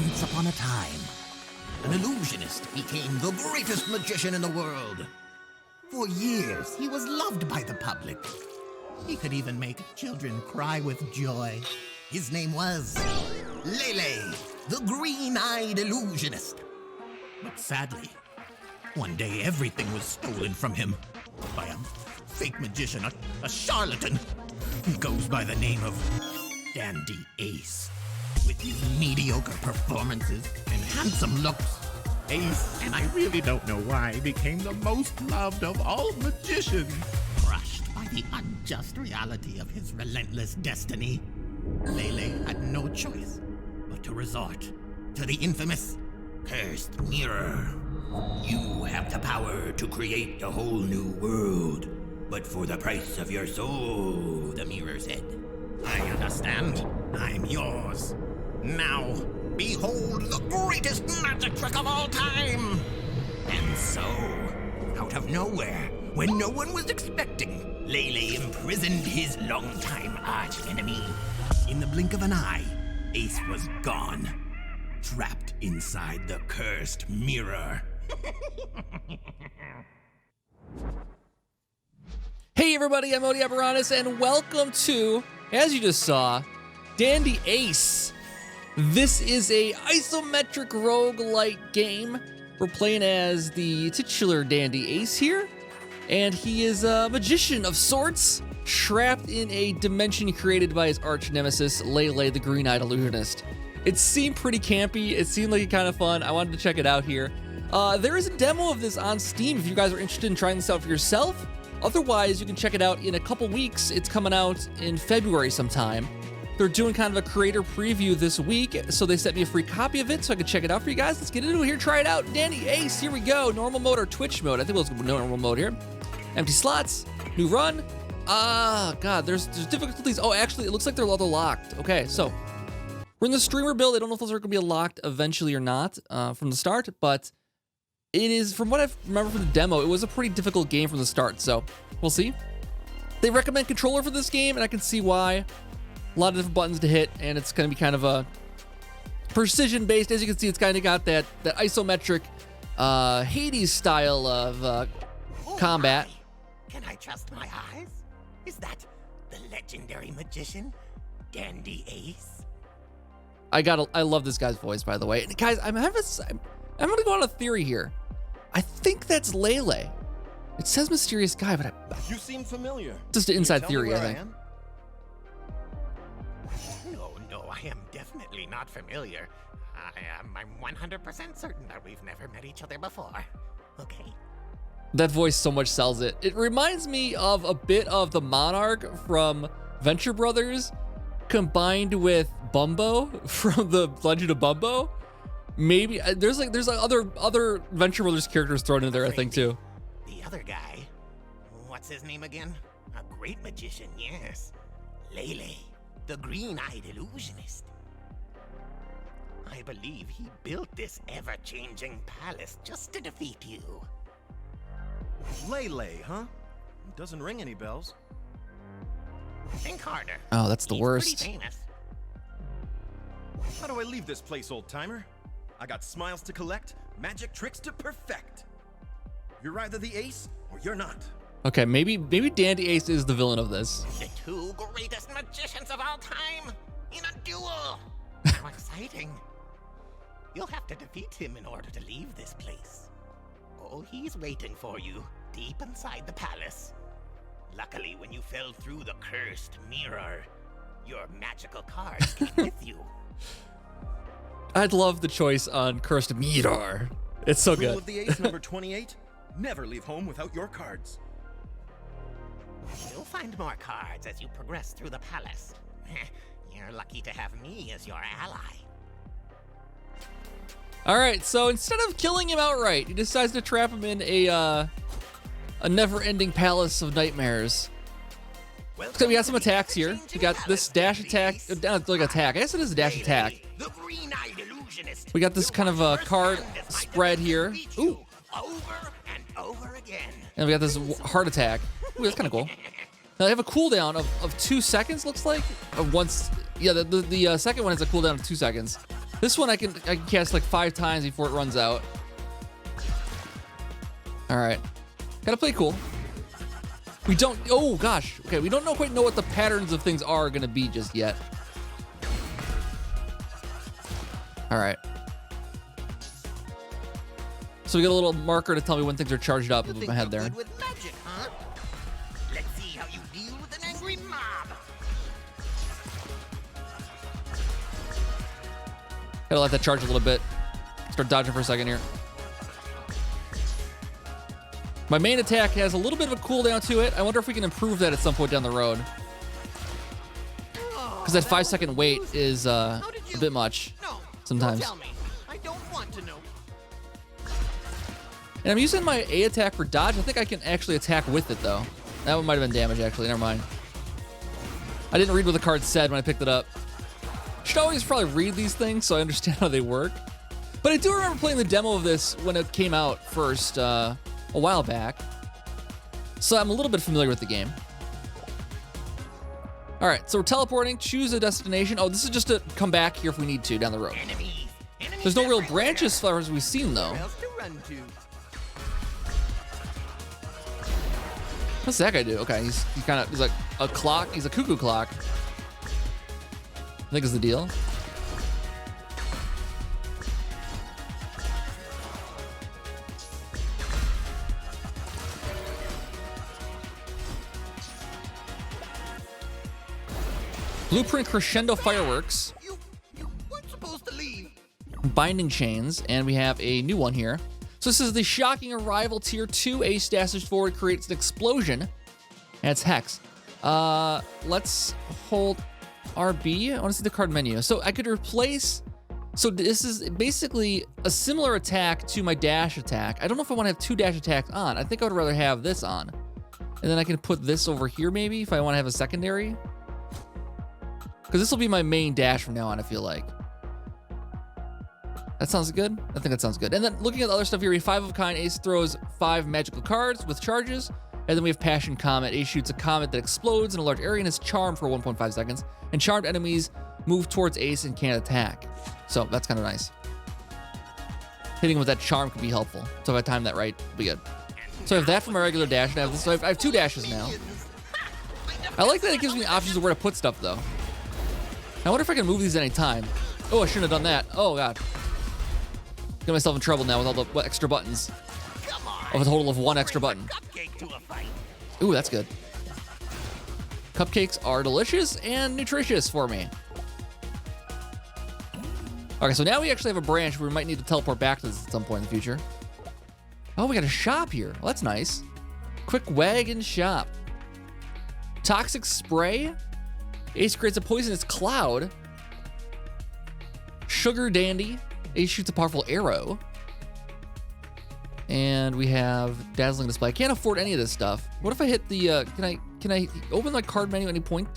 Once upon a time, an illusionist became the greatest magician in the world. For years, he was loved by the public. He could even make children cry with joy. His name was Lele, the Green-Eyed Illusionist. But sadly, one day everything was stolen from him by a fake magician, a charlatan. He goes by the name of Dandy Ace. With his mediocre performances and handsome looks, Ace, and I really don't know why, became the most loved of all magicians. Crushed by the unjust reality of his relentless destiny, Lele had no choice but to resort to the infamous Cursed Mirror. You have the power to create a whole new world, but for the price of your soul, the mirror said. I understand. I'm yours. Now, behold the greatest magic trick of all time! And so, out of nowhere, when no one was expecting, Lele imprisoned his longtime arch-enemy. In the blink of an eye, Ace was gone, trapped inside the cursed mirror. Hey everybody, I'm Odie Aberanis, and welcome to, as you just saw, Dandy Ace. This is a isometric roguelite game. We're playing as the titular Dandy Ace here, and he is a magician of sorts, trapped in a dimension created by his arch nemesis, Lele, the Green-Eyed Illusionist. It seemed pretty campy, it seemed like kind of fun, I wanted to check it out here. There is a demo of this on Steam if you guys are interested in trying this out for yourself. Otherwise, you can check it out in a couple weeks. It's coming out in February sometime. They're doing kind of a creator preview this week, so they sent me a free copy of it so I could check it out for you guys. Let's get into it here, try it out. Dandy Ace, here we go. Normal mode or Twitch mode? I think we'll go normal mode here. Empty slots, new run. God, there's difficulties. Oh, actually, it looks like they're locked. Okay, so we're in the streamer build. I don't know if those are going to be locked eventually or not from the start, but it is, from what I remember from the demo, it was a pretty difficult game from the start, so we'll see. They recommend controller for this game, and I can see why. A lot of different buttons to hit, and it's going to be kind of a precision-based. As you can see, it's kind of got that isometric Hades style of combat. My. Can I trust my eyes? Is that the legendary magician, Dandy Ace? I love this guy's voice, by the way. And guys, I'm going to go on a theory here. I think that's Lele. It says mysterious guy, but you seem familiar. Just an inside theory, I think. No, I am definitely not familiar. I'm 100% certain that we've never met each other before. Okay. That voice so much sells it. It reminds me of a bit of the Monarch from Venture Brothers combined with Bumbo from the Legend of Bumbo. Maybe there's other Venture Brothers characters thrown in there, I think, too. The other guy, what's his name again? A great magician, yes. Lele, the Green-Eyed Illusionist. I believe he built this ever-changing palace just to defeat you. Lele, huh? Doesn't ring any bells. Think harder. Oh, that's the worst. Pretty famous. How do I leave this place, old-timer? I got smiles to collect, magic tricks to perfect. You're either the ace or you're not. Okay, maybe Dandy Ace is the villain of this. The two greatest magicians of all time in a duel. How exciting. You'll have to defeat him in order to leave this place. Oh, he's waiting for you deep inside the palace. Luckily, when you fell through the cursed mirror, your magical cards came with you. I'd love the choice on Cursed Mirror. It's so good. Rule of the ace number 28, never leave home without your cards. You'll find more cards as you progress through the palace. You're lucky to have me as your ally. All right, so instead of killing him outright, he decides to trap him in a never-ending palace of nightmares. So we got some attacks here. We got this dash attack, like attack. I guess it is a dash attack. We got this kind of a card spread here. Ooh. And we got this heart attack. Ooh, that's kind of cool. Now they have a cooldown of 2 seconds, looks like. Once, yeah, the second one has a cooldown of 2 seconds. This one I can cast like 5 times before it runs out. All right. Gotta play cool. We don't, oh gosh. Okay, we don't quite know what the patterns of things are gonna be just yet. All right. So we get a little marker to tell me when things are charged up. Move my head there. Good with magic, huh? Let's see how you deal with an angry mob. Gotta let that charge a little bit. Start dodging for a second here. My main attack has a little bit of a cooldown to it. I wonder if we can improve that at some point down the road. Because that 5-second wait is a bit much sometimes. Don't tell me. I don't want to know. And I'm using my A attack for dodge. I think I can actually attack with it, though. That one might have been damage, actually. Never mind. I didn't read what the card said when I picked it up. Should always probably read these things so I understand how they work. But I do remember playing the demo of this when it came out first a while back. So I'm a little bit familiar with the game. All right, so we're teleporting. Choose a destination. Oh, this is just to come back here if we need to down the road. Enemies There's no real branches as far as we've seen, though. Where else to run to? What's that guy do? Okay, he's like a clock. He's a cuckoo clock. I think is the deal. Blueprint Crescendo Fireworks. You weren't supposed to leave. Binding Chains, and we have a new one here. So this is the Shocking Arrival Tier 2. Ace dashes forward, creates an explosion, and it's Hex. Let's hold RB. I want to see the card menu. So I could replace, so this is basically a similar attack to my dash attack. I don't know if I want to have 2 dash attacks on. I think I would rather have this on. And then I can put this over here maybe if I want to have a secondary. Because this will be my main dash from now on, I feel like. That sounds good. I think that sounds good. And then looking at the other stuff here, we have 5 of a kind. Ace throws 5 magical cards with charges. And then we have Passion Comet. Ace shoots a comet that explodes in a large area and is charmed for 1.5 seconds. And charmed enemies move towards Ace and can't attack. So that's kind of nice. Hitting with that charm could be helpful. So if I time that right, it'll be good. So I have that for my regular dash. And I have this, so I have 2 dashes now. I like that it gives me options of where to put stuff, though. I wonder if I can move these at any time. Oh, I shouldn't have done that. Oh, God. Get myself in trouble now with all the extra buttons. Come on. Of a total of 1 extra button. Cupcake to a fight. Ooh, that's good. Cupcakes are delicious and nutritious for me. Okay, so now we actually have a branch where we might need to teleport back to this at some point in the future. Oh, we got a shop here. Well, that's nice. Quick Wagon Shop. Toxic Spray. Ace creates a poisonous cloud. Sugar Dandy. Ace shoots a powerful arrow. And we have Dazzling Display. I can't afford any of this stuff. What if I hit the, can I open my card menu at any point?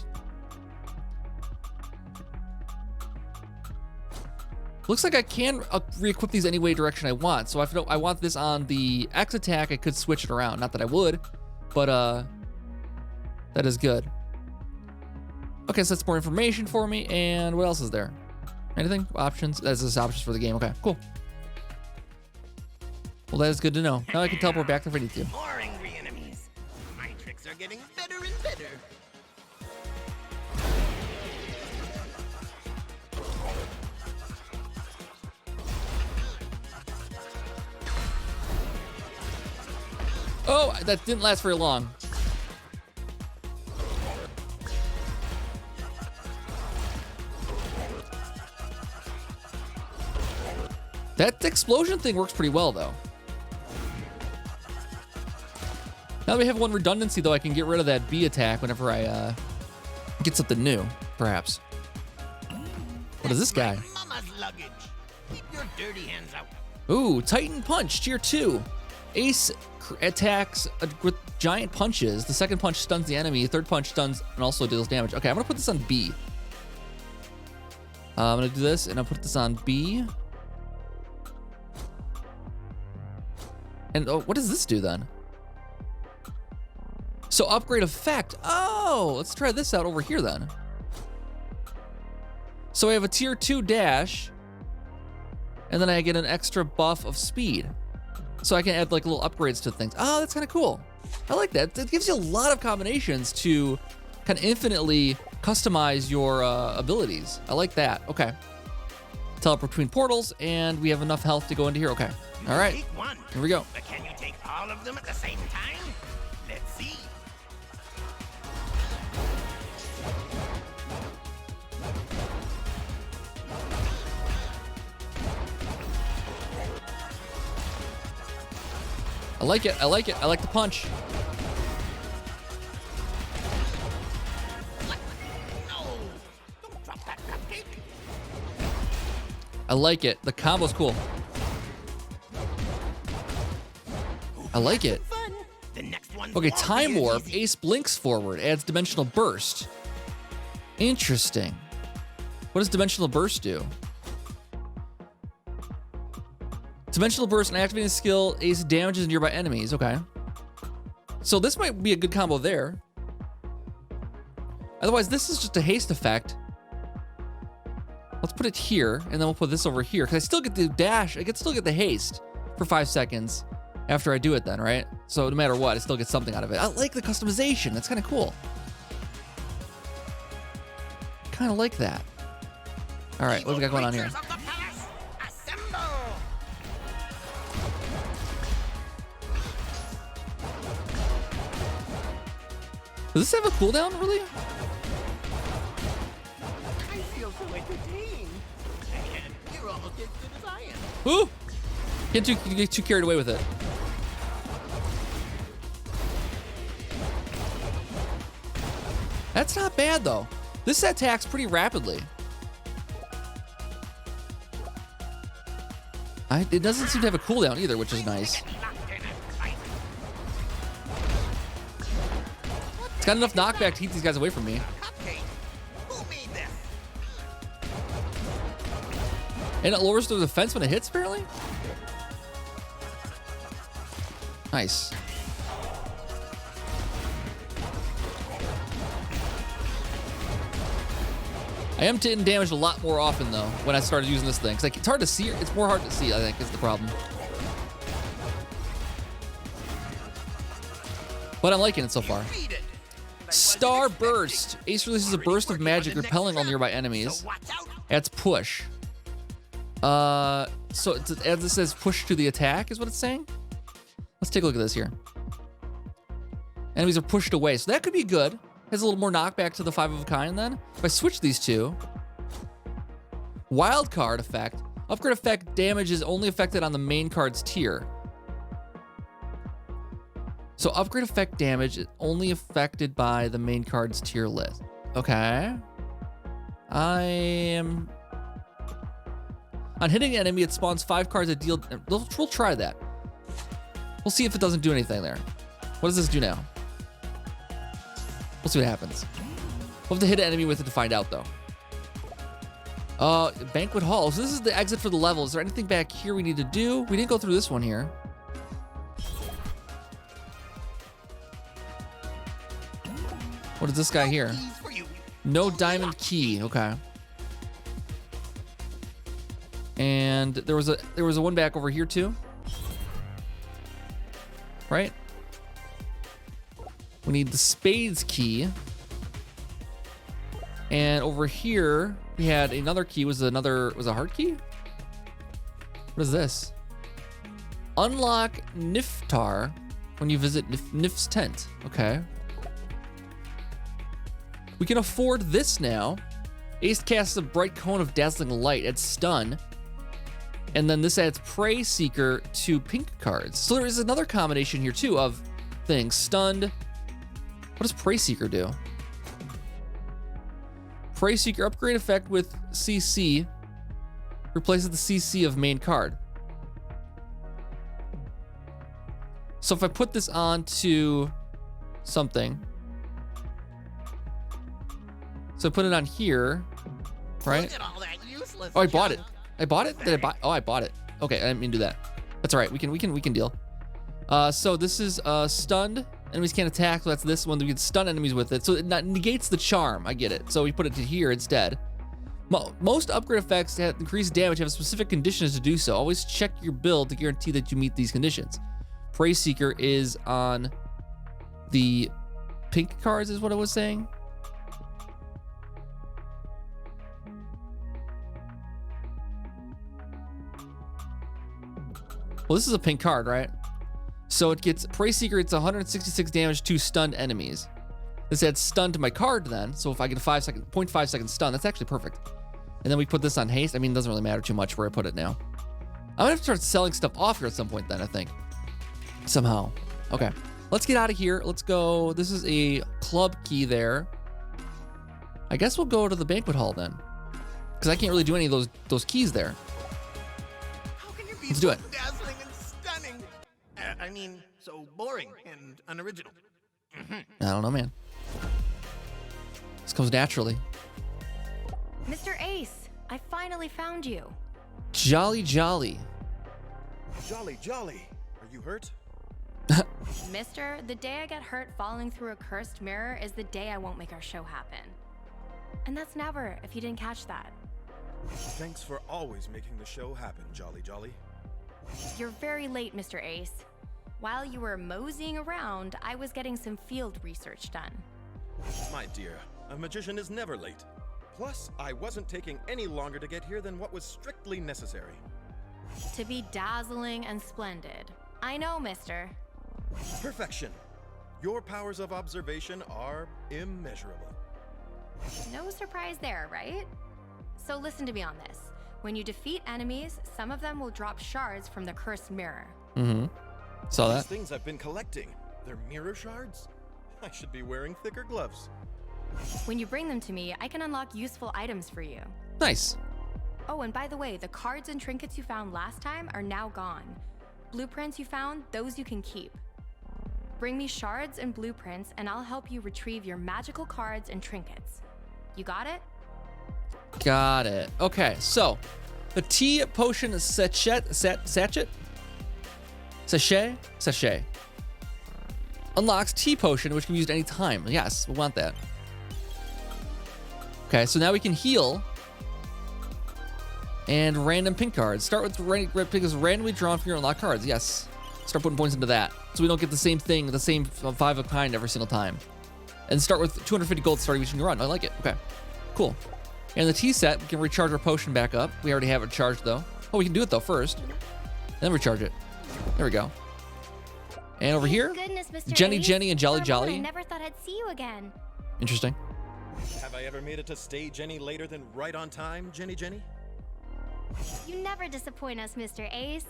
Looks like I can re-equip these any way direction I want. So if I want this on the X attack, I could switch it around. Not that I would, but that is good. Okay, so that's more information for me. And what else is there? Anything? Options? That's just options for the game. Okay, cool. Well, that is good to know. Now I can teleport back if I need to. More angry enemies. My tricks are getting better and better. Oh, that didn't last very long. That explosion thing works pretty well, though. Now that we have 1 redundancy, though, I can get rid of that B attack whenever I get something new, perhaps. What is this guy? Mama's luggage. Keep your dirty hands out. Ooh, Titan Punch, Tier 2. Ace attacks with giant punches. The second punch stuns the enemy. The third punch stuns and also deals damage. Okay, I'm going to put this on B. I'm going to do this, and I'll put this on B. And what does this do then? So upgrade effect. Oh, let's try this out over here then. So I have a Tier 2 dash, and then I get an extra buff of speed. So I can add like little upgrades to things. Oh, that's kind of cool. I like that. It gives you a lot of combinations to kind of infinitely customize your abilities. I like that. Okay. Teleport between portals, and we have enough health to go into here. Okay. All right. Take one, Here we go. but can you take all of them at the same time? Let's see. I like it. I like it. I like the punch. No! Don't drop that cupcake! I like it. The combo's cool. I like it. Fun. The next one's Okay, won't be Time as Warp. easy. Ace blinks forward, adds Dimensional Burst. Interesting. What does Dimensional Burst do? Dimensional Burst and activating skill, Ace damages nearby enemies. Okay. So this might be a good combo there. Otherwise, this is just a haste effect. Let's put it here, and then we'll put this over here, because I still get the dash. I can still get the haste for 5 seconds after I do it then, right? So no matter what, I still get something out of it. I like the customization. That's kind of cool. Kind of like that. All right, what do we got going on here? Creatures of the palace, assemble! Does this have a cooldown, really? I feel so entertained. You're almost as good as I am. Ooh! Get too carried away with it. That's not bad, though. This attacks pretty rapidly. It doesn't seem to have a cooldown either, which is nice. It's got enough knockback to keep these guys away from me. Cupcake. Who made this? And it lowers the defense when it hits, apparently? Nice. I am taking damage a lot more often, though, when I started using this thing. Because like, it's hard to see. It's more hard to see, I think, is the problem. But I'm liking it so far. Beat it. Star Burst. Ace releases a burst of magic, repelling all nearby enemies. So watch out. Adds push. So as this says push to the attack is what it's saying. Let's take a look at this here. Enemies are pushed away, so that could be good. Has a little more knockback to the 5 of a kind then. If I switch these two. Wild card effect. Upgrade effect damage is only affected on the main card's tier. So upgrade effect damage is only affected by the main card's tier list. Okay. On hitting an enemy, it spawns 5 cards that deal. We'll try that. We'll see if it doesn't do anything there. What does this do now? We'll see what happens. We'll have to hit an enemy with it to find out, though. Banquet Hall. So this is the exit for the level. Is there anything back here we need to do? We didn't go through this one here. What is this guy here? Keys for you. No diamond key. Okay. And there was a one back over here too. Right? We need the spades key. And over here we had another key. Was a heart key? What is this? Unlock Niftar when you visit Nif's tent. Okay. We can afford this now. Ace casts a bright cone of dazzling light. Adds stun. And then this adds Prey Seeker to pink cards. So there is another combination here too of things. Stunned. What does Prey Seeker do? Prey Seeker upgrade effect with CC. Replaces the CC of main card. So if I put this onto something. So I put it on here, right? Look at all that useless Oh, I bought it. junk. I bought it? Did I buy? Oh, I bought it. Okay, I didn't mean to do that. That's all right. We can deal. So this is stunned. Enemies can't attack. So that's this one. We can stun enemies with it. So it negates the charm. I get it. So we put it to here instead. Most upgrade effects that increase damage have specific conditions to do so. Always check your build to guarantee that you meet these conditions. Prey Seeker is on the pink cards, is what I was saying. Well, this is a pink card, right? So it gets Prey Seeker, it's 166 damage to stunned enemies. This adds stun to my card then. So if I get a 0.5 second stun, that's actually perfect. And then we put this on haste. I mean, it doesn't really matter too much where I put it now. I'm gonna have to start selling stuff off here at some point then, I think. Somehow. Okay, let's get out of here. Let's go. This is a club key there. I guess we'll go to the banquet hall then. Because I can't really do any of those keys there. How can you be Let's do so it. dazzling and stunning? I mean, so boring and unoriginal. I don't know, man. This comes naturally. Mr. Ace, I finally found you. Jolly, jolly. Jolly, jolly. Are you hurt? Mister, the day I get hurt falling through a cursed mirror is the day I won't make our show happen. And that's never, if you didn't catch that. Thanks for always making the show happen, Jolly, jolly. You're very late, Mr. Ace. While you were moseying around, I was getting some field research done. My dear, a magician is never late. Plus, I wasn't taking any longer to get here than what was strictly necessary. To be dazzling and splendid. I know, mister. Perfection. Your powers of observation are immeasurable. No surprise there, right? So listen to me on this. When you defeat enemies, some of them will drop shards from the cursed mirror. Mm-hmm. Saw These that. things I've been collecting, they're mirror shards? I should be wearing thicker gloves. When you bring them to me, I can unlock useful items for you. Nice. Oh, and by the way, the cards and trinkets you found last time are now gone. Blueprints you found, those you can keep. Bring me shards and blueprints, and I'll help you retrieve your magical cards and trinkets. You got it? Got it. Okay, so the tea potion sachet unlocks tea potion, which can be used any time. Yes, we want that. Okay, so now we can heal and random pink cards. Start with red pink is randomly drawn from your unlocked cards. Yes, start putting points into that, so we don't get the same thing, the same 5 of kind every single time. And start with 250 gold starting each run. I like it. Okay, cool. And the tea set, we can recharge our potion back up. We already have it charged though. Oh, we can do it though first, then recharge it. There we go. And over here, Goodness, Mr. Jenny, Ace. Jenny, and Jolly For a Jolly. moment, I never thought I'd see you again. Interesting. Have I ever made it to stage any later than right on time, Jenny Jenny? You never disappoint us, Mr. Ace.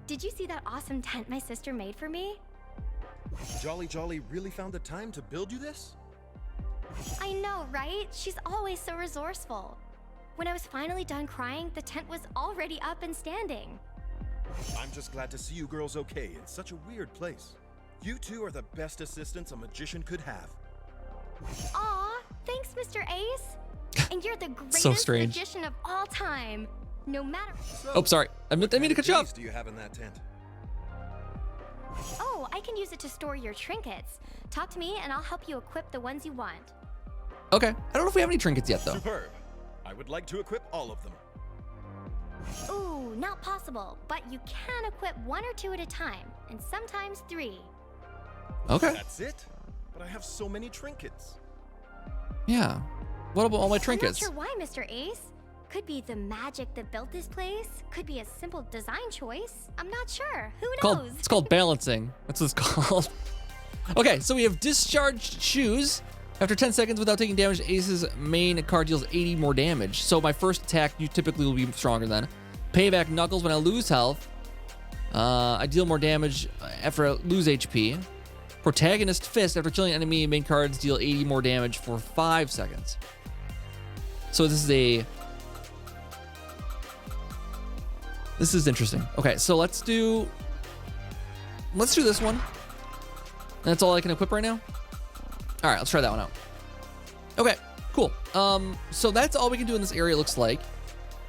Did you see that awesome tent my sister made for me? Jolly Jolly really found the time to build you this? I know, right? She's always so resourceful. When I was finally done crying, the tent was already up and standing. I'm just glad to see you girls okay in such a weird place. You two are the best assistants a magician could have. Aw, thanks, Mr. Ace. And you're the greatest So strange. magician of all time. No matter. So, Oh, sorry. I mean to cut you off. What do you have in that tent? Oh, I can use it to store your trinkets. Talk to me and I'll help you equip the ones you want. Okay. I don't know if we have any trinkets yet though. Superb. I would like to equip all of them. Ooh, not possible. But you can equip 1 or 2 at a time, and sometimes 3. Okay. That's it? But I have so many trinkets. Yeah. What about all my I'm not trinkets? sure why, Mr. Ace. Could be the magic that built this place. Could be a simple design choice. I'm not sure. Who knows? It's called balancing. That's what it's called. Okay, so we have discharged shoes. After 10 seconds without taking damage, Ace's main card deals 80 more damage. So my first attack, you typically will be stronger then. Payback Knuckles, when I lose health, I deal more damage after I lose HP. Protagonist Fist, after killing an enemy, main cards deal 80 more damage for 5 seconds. So this is interesting. Okay, so let's do this one. That's all I can equip right now? All right, let's try that one out. Okay, cool. So that's all we can do in this area, it looks like.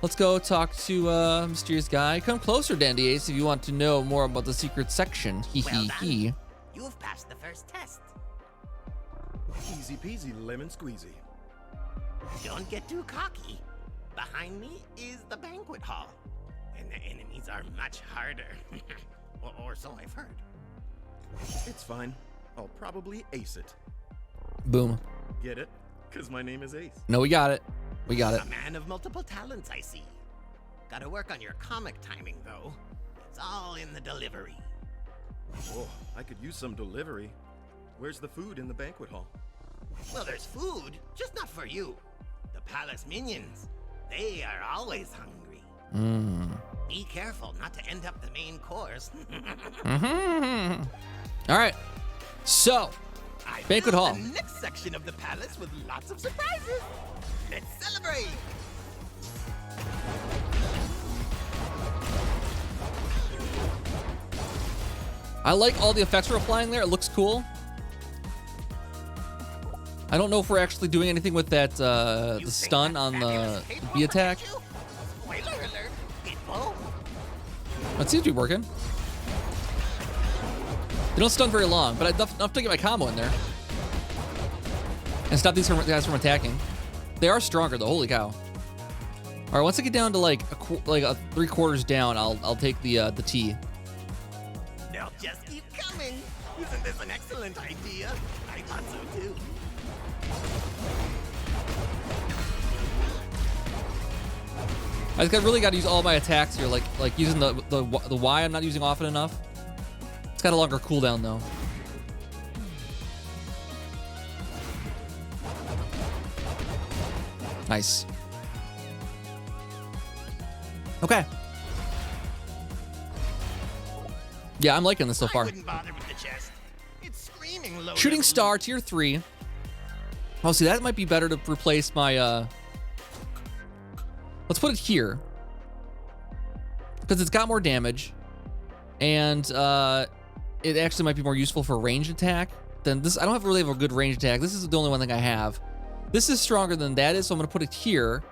Let's go talk to mysterious guy. Come closer, Dandy Ace, if you want to know more about the secret section. Hee Well hee done. hee. You've passed the first test. Easy peasy lemon squeezy. Don't get too cocky. behind me is the banquet hall. And the enemies are much harder. or so I've heard. It's fine. I'll probably ace it. Boom. Get it? Because my name is Ace. No, we got it. We got it. A man of multiple talents, I see. Gotta work on your comic timing, though. It's all in the delivery. Oh, I could use some delivery. Where's the food in the banquet hall? Well, there's food, just not for you. The palace minions, they are always hungry. Be careful not to end up the main course. All right. So, I banquet built hall. the next section of the palace with lots of surprises. Let's celebrate. I like all the effects we're applying there. It looks cool. I don't know if we're actually doing anything with that the stun on the B attack. Spoiler alert, it won't. It seems to be working. They don't stun very long, but enough to get my combo in there. And stop these guys from attacking. They are stronger though, holy cow. All right, once I get down to like a 3/4 down, I'll take the T. They'll just keep coming. Isn't this an excellent idea? I thought so too. I really got to use all my attacks here, like using the Y I'm not using often enough. It's got a longer cooldown though. Nice. Okay. Yeah, I'm liking this so I far. wouldn't bother with the chest. It's screaming low Shooting level. star tier 3. Oh, see, that might be better to replace my let's put it here. Because it's got more damage. And it actually might be more useful for ranged attack than this. I don't really have a good ranged attack. This is the only one thing I have. This is stronger than that is, so I'm gonna put it here.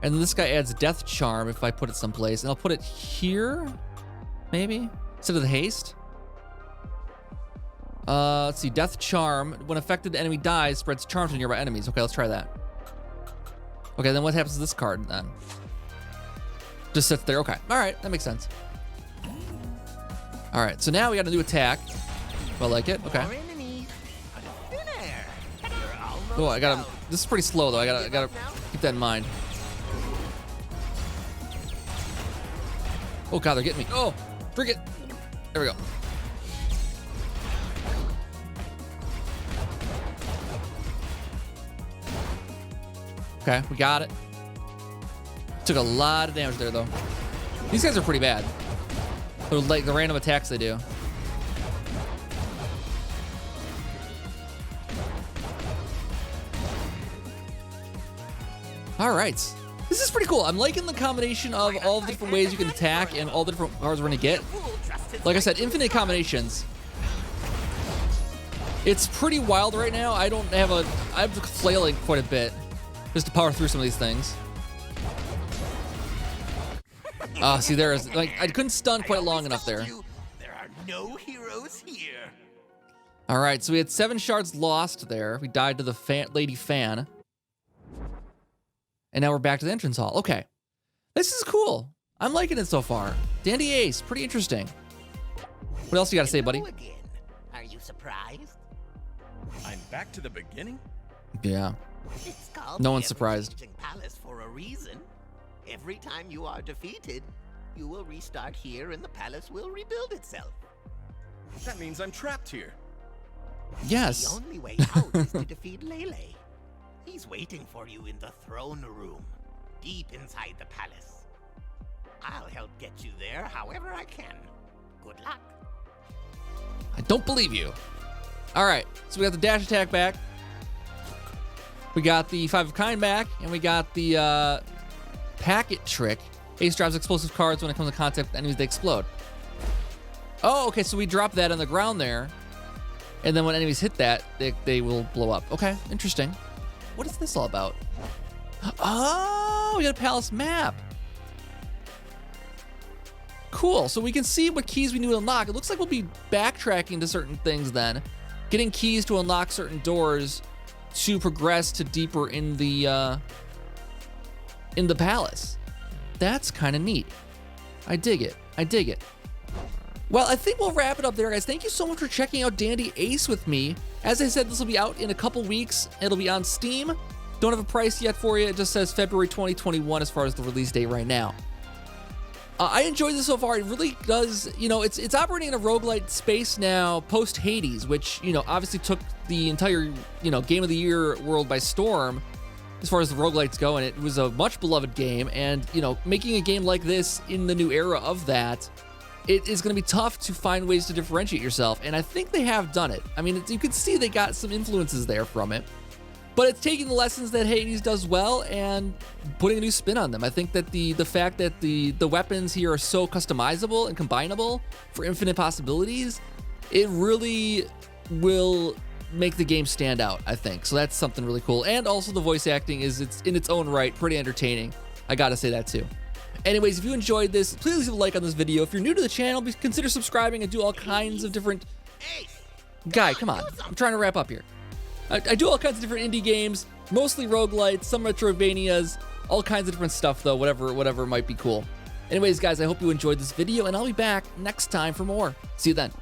And then this guy adds death charm if I put it someplace. And I'll put it here, maybe? Instead of the haste. Let's see, death charm. When affected enemy dies, spreads charms to nearby enemies. Okay, let's try that. Okay, then what happens to this card then? Just sits there, okay. All right, that makes sense. All right, so now we got a new attack. I like it, okay. More enemies. Out of thin air. You're almost Oh, I gotta, out. this is pretty slow though. I gotta Give up now? keep that in mind. Oh God, they're getting me. Oh, freak it. There we go. Okay, we got it. Took a lot of damage there though. These guys are pretty bad. They're like the random attacks they do. All right. This is pretty cool. I'm liking the combination of all the different ways you can attack and all the different cards we're gonna get. Like I said, infinite combinations. It's pretty wild right now. I'm flailing quite a bit just to power through some of these things. Oh, see, there is, like, I couldn't stun quite long enough there. There are no heroes here. All right, so we had 7 shards lost there. We died to the Lady Fan. And now we're back to the entrance hall. Okay. This is cool. I'm liking it so far. Dandy Ace, pretty interesting. What else you got to say, buddy? Hello again. Are you surprised? I'm back to the beginning? Yeah. It's called No the one's surprised. Ever-Changing Palace for a reason. Every time you are defeated, you will restart here and the palace will rebuild itself. That means I'm trapped here. Yes. The only way out is to defeat Lele. He's waiting for you in the throne room, deep inside the palace. I'll help get you there however I can. Good luck. I don't believe you. All right, so we got the dash attack back. We got the 5 of kind back, and we got the packet trick. Ace drops explosive cards when it comes in contact with enemies, they explode. Oh, okay, so we drop that on the ground there, and then when enemies hit that, they will blow up. Okay, interesting. What is this all about? Oh, we got a palace map. Cool, so we can see what keys we need to unlock. It looks like we'll be backtracking to certain things then. Getting keys to unlock certain doors to progress to deeper in the in the palace. That's kind of neat. I dig it. I dig it. Well, I think we'll wrap it up there, guys. Thank you so much for checking out Dandy Ace with me. As I said, this will be out in a couple weeks. It'll be on Steam. Don't have a price yet for you. It just says February 2021 as far as the release date right now. I enjoyed this so far. It really does, you know, it's operating in a roguelite space now post Hades, which, you know, obviously took the entire, you know, Game of the Year world by storm as far as the roguelites go, and it was a much beloved game. And, you know, making a game like this in the new era of that, it is going to be tough to find ways to differentiate yourself, and I think they have done it. I mean, you can see they got some influences there from it, but it's taking the lessons that Hades does well and putting a new spin on them. I think that the fact that the weapons here are so customizable and combinable for infinite possibilities, it really will make the game stand out, I think. So that's something really cool. And also the voice acting is in its own right pretty entertaining. I gotta say that too. Anyways, if you enjoyed this, please leave a like on this video. If you're new to the channel, consider subscribing. I do all kinds of different... Guy, come on. I'm trying to wrap up here. I do all kinds of different indie games, mostly roguelites, some Metroidvanias, all kinds of different stuff though, whatever might be cool. Anyways, guys, I hope you enjoyed this video, and I'll be back next time for more. See you then.